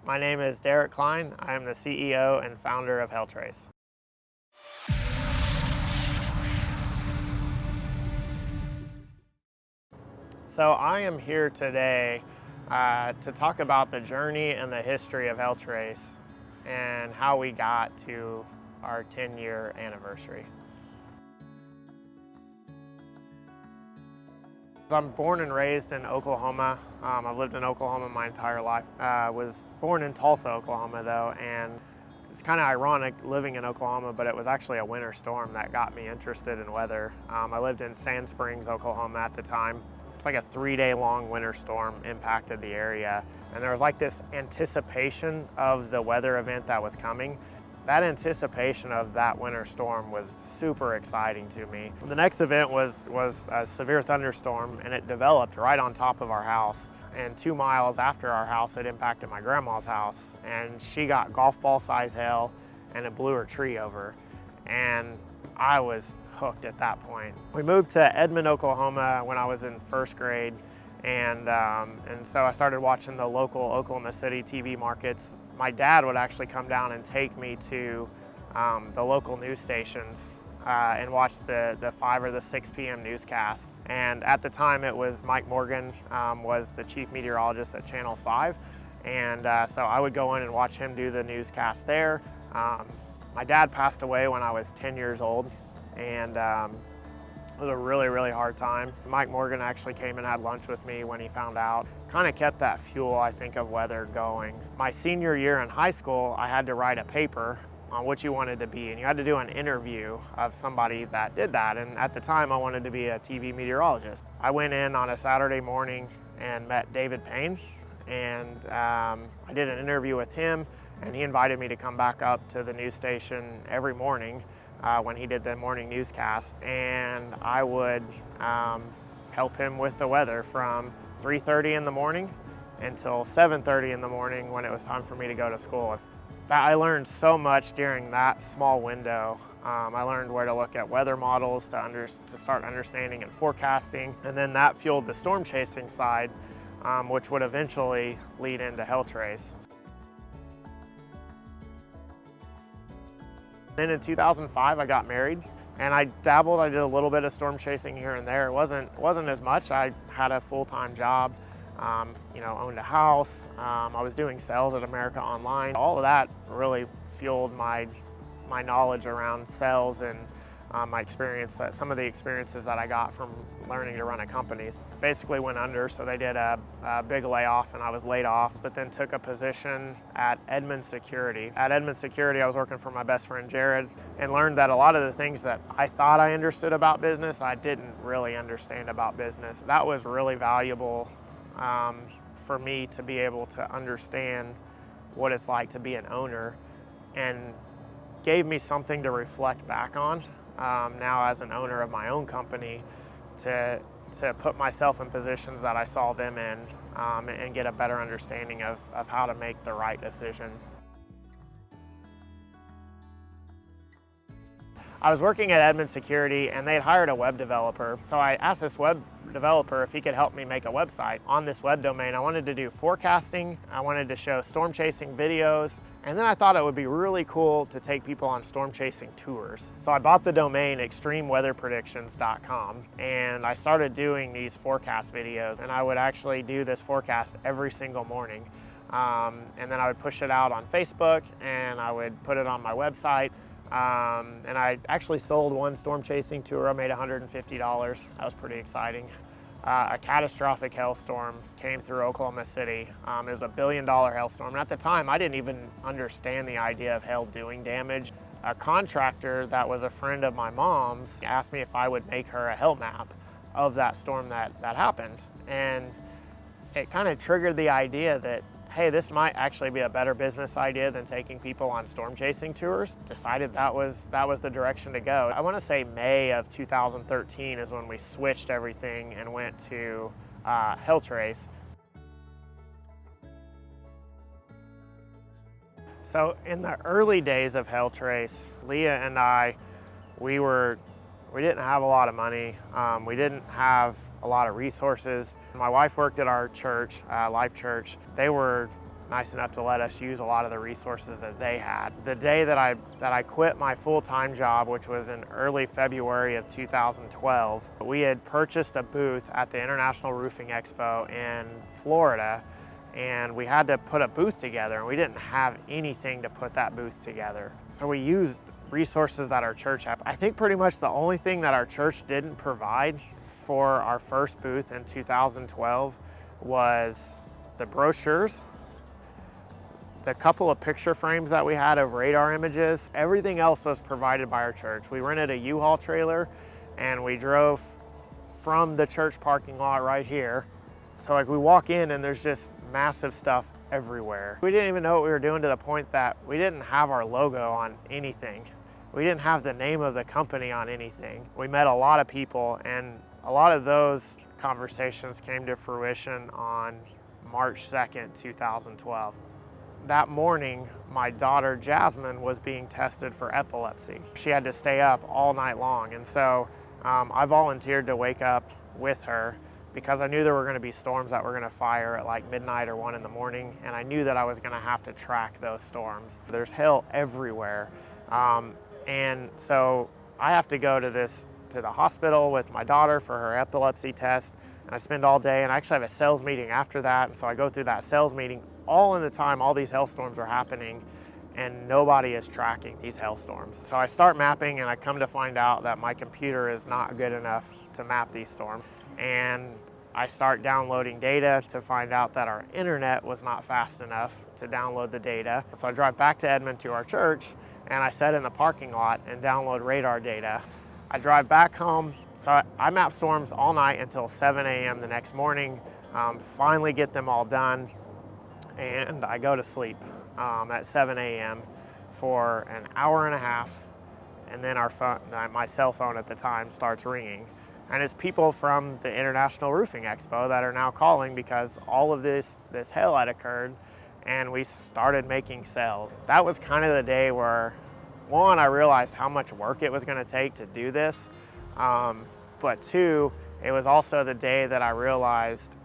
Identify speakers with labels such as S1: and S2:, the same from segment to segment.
S1: My name is Derik Kline. I am the CEO and founder of HailTrace. So I am here today to talk about the journey and the history of HailTrace and how we got to our 10-year anniversary. I'm born and raised in Oklahoma. I've lived in Oklahoma my entire life. Was born in Tulsa, Oklahoma though, and it's kind of ironic living in Oklahoma, but it was actually a winter storm that got me interested in weather. I lived in Sand Springs, Oklahoma at the time. It's like a 3-day long winter storm impacted the area, and there was like this anticipation of the weather event that was coming. That anticipation of that winter storm was super exciting to me. The next event was a severe thunderstorm, and it developed right on top of our house. And 2 miles after our house, it impacted my grandma's house, and she got golf ball size hail, and it blew her tree over. And I was hooked at that point. We moved to Edmond, Oklahoma when I was in 1st grade, and so I started watching the local Oklahoma City TV markets. My dad would actually come down and take me to the local news stations and watch the 5 or the 6 p.m. newscast. And at the time it was Mike Morgan was the chief meteorologist at Channel 5. And so I would go in and watch him do the newscast there. My dad passed away when I was 10 years old, and it was a really, really hard time. Mike Morgan actually came and had lunch with me when he found out. Kind of kept that fuel, I think, of weather going. My senior year in high school, I had to write a paper on what you wanted to be, and you had to do an interview of somebody that did that. And at the time, I wanted to be a TV meteorologist. I went in on a Saturday morning and met David Payne, and I did an interview with him, and he invited me to come back up to the news station every morning when he did the morning newscast, and I would help him with the weather from 3:30 in the morning until 7:30 in the morning when it was time for me to go to school. I learned so much during that small window. I learned where to look at weather models to start understanding and forecasting, and then that fueled the storm chasing side, which would eventually lead into HailTrace. Then in 2005, I got married, and I dabbled. I did a little bit of storm chasing here and there. It wasn't as much. I had a full-time job, owned a house. I was doing sales at America Online. All of that really fueled my knowledge around sales and my experience, some of the experiences that I got from learning to run a company. Basically went under, so they did a big layoff, and I was laid off, but then took a position at Edmond Security. At Edmond Security, I was working for my best friend Jared, and learned that a lot of the things that I thought I understood about business, I didn't really understand about business. That was really valuable for me to be able to understand what it's like to be an owner, and gave me something to reflect back on now as an owner of my own company, to put myself in positions that I saw them in and get a better understanding of how to make the right decision. I was working at Edmond Security, and they had hired a web developer. So I asked this web developer if he could help me make a website. On this web domain, I wanted to do forecasting, I wanted to show storm chasing videos, and then I thought it would be really cool to take people on storm chasing tours. So I bought the domain extremeweatherpredictions.com, and I started doing these forecast videos, and I would actually do this forecast every single morning. And then I would push it out on Facebook, and I would put it on my website. And I actually sold one storm chasing tour. I made $150. That was pretty exciting. A catastrophic hailstorm came through Oklahoma City. It was a $1 billion hailstorm. And at the time, I didn't even understand the idea of hail doing damage. A contractor that was a friend of my mom's asked me if I would make her a hail map of that storm that happened. And it kind of triggered the idea that, hey, this might actually be a better business idea than taking people on storm chasing tours. Decided that was the direction to go. I want to say May of 2013 is when we switched everything and went to HailTrace. So in the early days of HailTrace, Leah and I, we didn't have a lot of money. We didn't have a lot of resources. My wife worked at our church, Life Church. They were nice enough to let us use a lot of the resources that they had. The day that I quit my full-time job, which was in early February of 2012, we had purchased a booth at the International Roofing Expo in Florida, and we had to put a booth together, and we didn't have anything to put that booth together. So we used resources that our church had. I think pretty much the only thing that our church didn't provide for our first booth in 2012 was the brochures, the couple of picture frames that we had of radar images. Everything else was provided by our church. We rented a U-Haul trailer and we drove from the church parking lot right here. So like we walk in and there's just massive stuff everywhere. We didn't even know what we were doing, to the point that we didn't have our logo on anything. We didn't have the name of the company on anything. We met a lot of people, and a lot of those conversations came to fruition on March 2nd, 2012. That morning, my daughter Jasmine was being tested for epilepsy. She had to stay up all night long, and so I volunteered to wake up with her because I knew there were going to be storms that were going to fire at like midnight or 1 in the morning, and I knew that I was going to have to track those storms. There's hail everywhere, and so I have to go to the hospital with my daughter for her epilepsy test, and I spend all day, and I actually have a sales meeting after that, and so I go through that sales meeting all in the time all these hailstorms are happening, and nobody is tracking these hailstorms. So I start mapping, and I come to find out that my computer is not good enough to map these storms. And I start downloading data to find out that our internet was not fast enough to download the data. So I drive back to Edmond to our church, and I sit in the parking lot and download radar data. I drive back home, so I map storms all night until 7 a.m. the next morning, finally get them all done, and I go to sleep at 7 a.m. for an hour and a half, and then my cell phone at the time starts ringing. And it's people from the International Roofing Expo that are now calling because all of this hail had occurred, and we started making sales. That was kind of the day where, one, I realized how much work it was going to take to do this, but two, it was also the day that I realized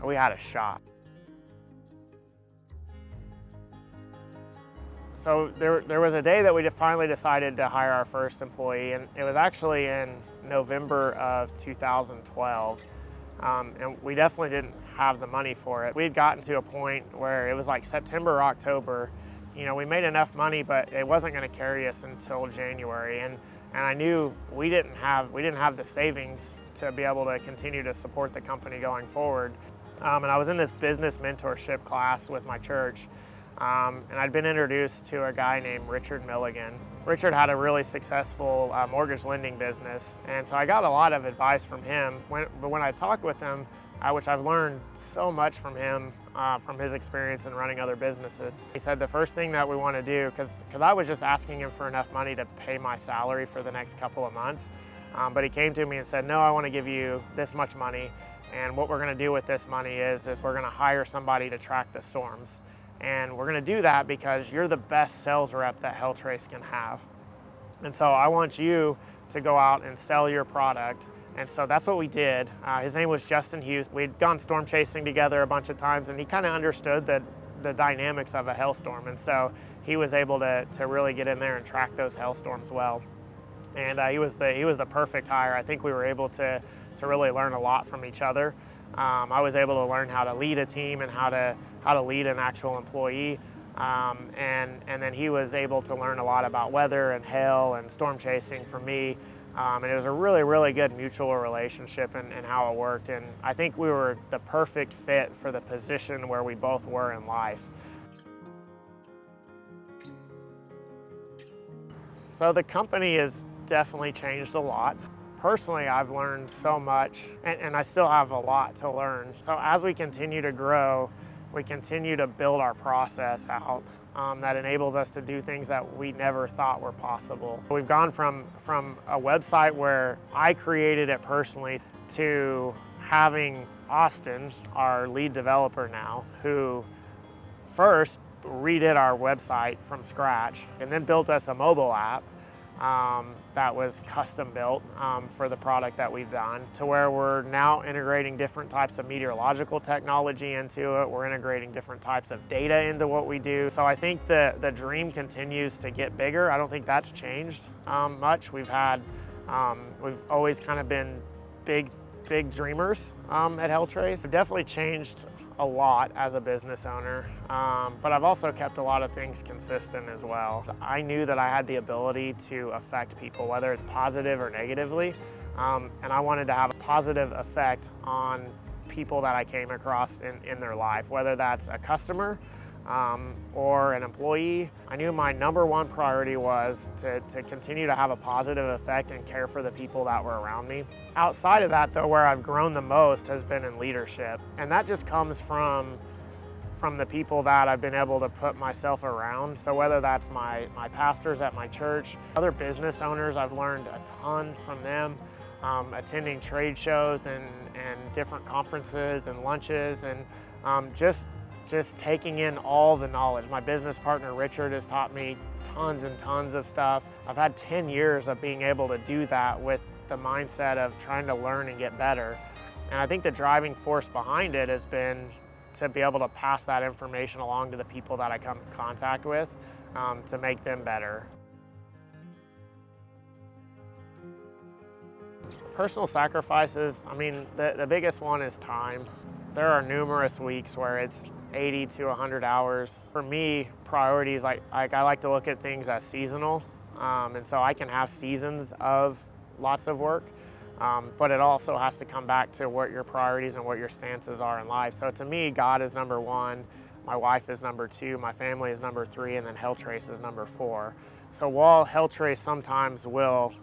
S1: we had a shot. So there was a day that we finally decided to hire our first employee, and it was actually in November of 2012, and we definitely didn't have the money for it. We had gotten to a point where it was like September or October. You know, we made enough money, but it wasn't going to carry us until January, and I knew we didn't have the savings to be able to continue to support the company going forward. And I was in this business mentorship class with my church. And I'd been introduced to a guy named Richard Milligan. Richard had a really successful mortgage lending business, and so I got a lot of advice from him. But when I talked with him, which I've learned so much from him, from his experience in running other businesses, he said the first thing that we want to do, because I was just asking him for enough money to pay my salary for the next couple of months, but he came to me and said, no, I want to give you this much money, and what we're going to do with this money is we're going to hire somebody to track the storms. And we're going to do that because you're the best sales rep that HailTrace can have. And so I want you to go out and sell your product. And so that's what we did. His name was Justin Hughes. We'd gone storm chasing together a bunch of times, and he kind of understood the dynamics of a hailstorm. And so he was able to really get in there and track those hailstorms well. And he was the perfect hire. I think we were able to really learn a lot from each other. I was able to learn how to lead a team and how to lead an actual employee, and then he was able to learn a lot about weather and hail and storm chasing from me, and it was a really, really good mutual relationship and how it worked, and I think we were the perfect fit for the position where we both were in life. So the company has definitely changed a lot. Personally, I've learned so much, and I still have a lot to learn. So as we continue to grow, we continue to build our process out that enables us to do things that we never thought were possible. We've gone from a website where I created it personally to having Austin, our lead developer now, who first redid our website from scratch and then built us a mobile app. that was custom built for the product that we've done, to where we're now integrating different types of meteorological technology into it. We're integrating different types of data into what we do. So I think the dream continues to get bigger. I don't think that's changed much. We've always kind of been big dreamers at HailTrace. I've definitely changed a lot as a business owner, but I've also kept a lot of things consistent as well. I knew that I had the ability to affect people, whether it's positive or negatively, and I wanted to have a positive effect on people that I came across in their life, whether that's a customer or an employee. I knew my number one priority was to continue to have a positive effect and care for the people that were around me. Outside of that, though, where I've grown the most has been in leadership. And that just comes from the people that I've been able to put myself around. So whether that's my pastors at my church, other business owners, I've learned a ton from them. Attending trade shows and different conferences and lunches, and just taking in all the knowledge. My business partner, Richard, has taught me tons and tons of stuff. I've had 10 years of being able to do that with the mindset of trying to learn and get better. And I think the driving force behind it has been to be able to pass that information along to the people that I come in contact with to make them better. Personal sacrifices, I mean, the biggest one is time. There are numerous weeks where it's 80 to 100 hours. For me, priorities, I like to look at things as seasonal. And so I can have seasons of lots of work, but it also has to come back to what your priorities and what your stances are in life. So to me, God is number one, my wife is number two, my family is number three, and then HailTrace is number four. So while HailTrace sometimes will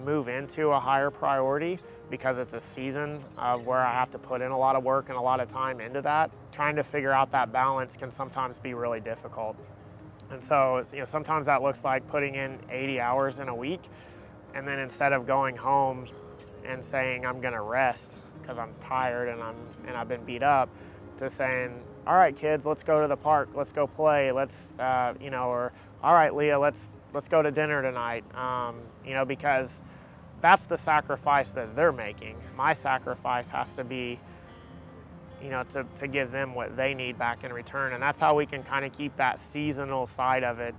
S1: move into a higher priority because it's a season of where I have to put in a lot of work and a lot of time into that, trying to figure out that balance can sometimes be really difficult. And so, sometimes that looks like putting in 80 hours in a week, and then instead of going home and saying I'm gonna rest because I'm tired and I've been beat up, to saying, all right, kids, let's go to the park, let's go play, let's or all right, Leah, let's go to dinner tonight, because that's the sacrifice that they're making. My sacrifice has to be, to give them what they need back in return. And that's how we can kind of keep that seasonal side of it.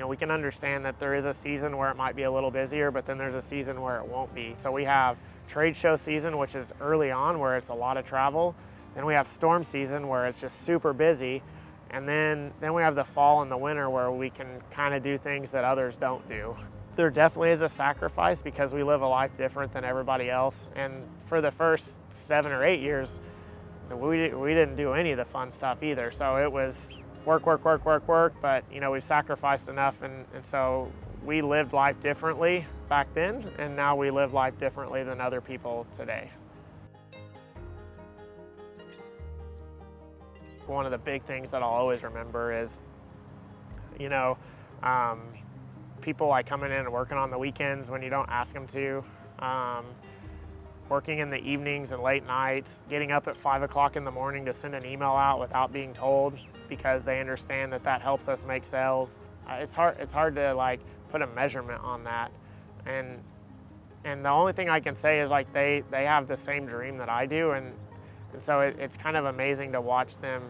S1: We can understand that there is a season where it might be a little busier, but then there's a season where it won't be. So we have trade show season, which is early on, where it's a lot of travel. Then we have storm season, where it's just super busy. And then we have the fall and the winter, where we can kind of do things that others don't do. There definitely is a sacrifice because we live a life different than everybody else. And for the first 7 or 8 years, we didn't do any of the fun stuff either. So it was work. But we've sacrificed enough, and so we lived life differently back then, and now we live life differently than other people today. One of the big things that I'll always remember is, people like coming in and working on the weekends when you don't ask them to, working in the evenings and late nights, getting up at 5 o'clock in the morning to send an email out without being told because they understand that helps us make sales. It's hard to put a measurement on that, and the only thing I can say is they have the same dream that I do, and so it's kind of amazing to watch them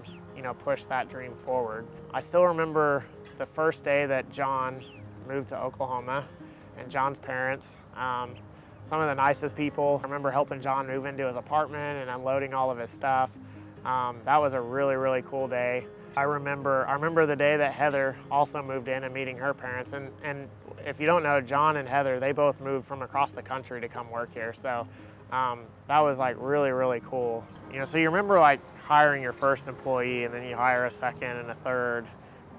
S1: push that dream forward. I still remember the first day that John moved to Oklahoma, and John's parents, some of the nicest people. I remember helping John move into his apartment and unloading all of his stuff. That was a really, really cool day. I remember the day that Heather also moved in and meeting her parents. And if you don't know, John and Heather, they both moved from across the country to come work here. So that was really, really cool. So you remember hiring your first employee, and then you hire a second and a third,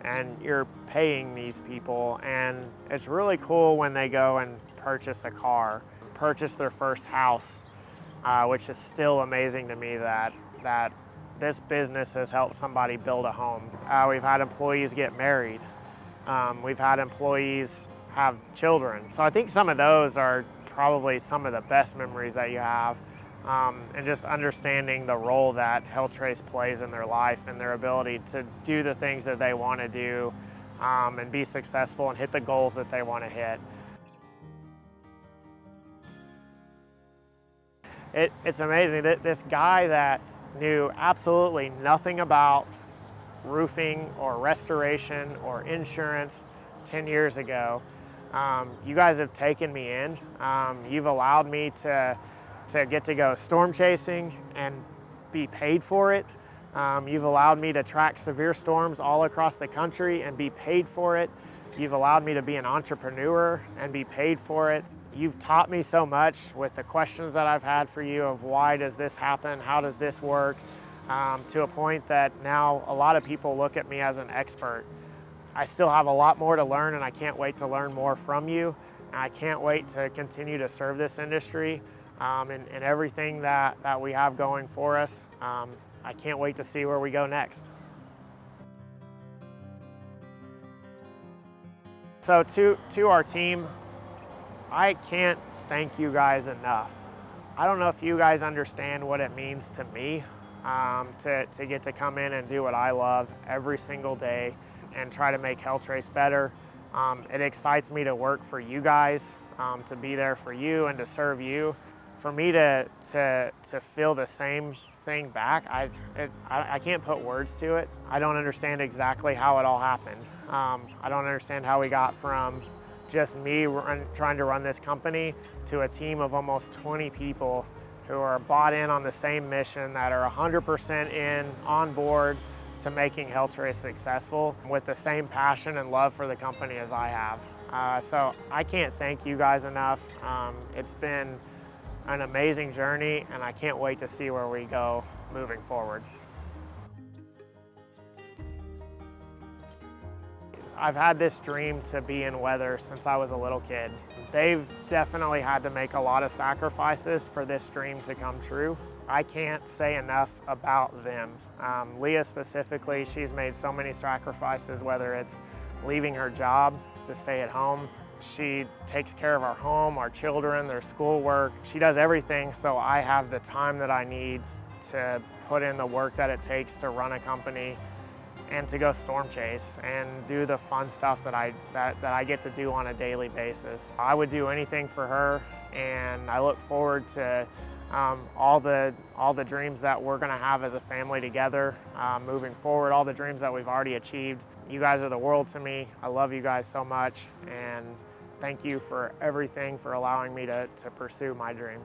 S1: and you're paying these people. And it's really cool when they go and purchase a car, purchase their first house, which is still amazing to me that this business has helped somebody build a home. We've had employees get married. We've had employees have children. So I think some of those are probably some of the best memories that you have, and just understanding the role that HailTrace plays in their life and their ability to do the things that they want to do, and be successful and hit the goals that they want to hit. It's amazing that this guy that knew absolutely nothing about roofing or restoration or insurance 10 years ago, you guys have taken me in. You've allowed me to get to go storm chasing and be paid for it. You've allowed me to track severe storms all across the country and be paid for it. You've allowed me to be an entrepreneur and be paid for it. You've taught me so much with the questions that I've had for you of why does this happen, how does this work, to a point that now a lot of people look at me as an expert. I still have a lot more to learn, and I can't wait to learn more from you. And I can't wait to continue to serve this industry and everything that we have going for us. I can't wait to see where we go next. So to our team, I can't thank you guys enough. I don't know if you guys understand what it means to me to get to come in and do what I love every single day and try to make HailTrace better. It excites me to work for you guys, to be there for you and to serve you. For me to feel the same thing back, I can't put words to it. I don't understand exactly how it all happened. I don't understand how we got from just me trying to run this company to a team of almost 20 people who are bought in on the same mission, that are 100% in, on board to making HailTrace successful with the same passion and love for the company as I have. So I can't thank you guys enough. It's been an amazing journey, and I can't wait to see where we go moving forward. I've had this dream to be in weather since I was a little kid. They've definitely had to make a lot of sacrifices for this dream to come true. I can't say enough about them. Leah specifically, she's made so many sacrifices, whether it's leaving her job to stay at home. She takes care of our home, our children, their schoolwork. She does everything so I have the time that I need to put in the work that it takes to run a company and to go storm chase and do the fun stuff that I get to do on a daily basis. I would do anything for her, and I look forward to all the dreams that we're gonna have as a family together moving forward, all the dreams that we've already achieved. You guys are the world to me. I love you guys so much, and thank you for everything, for allowing me to pursue my dream.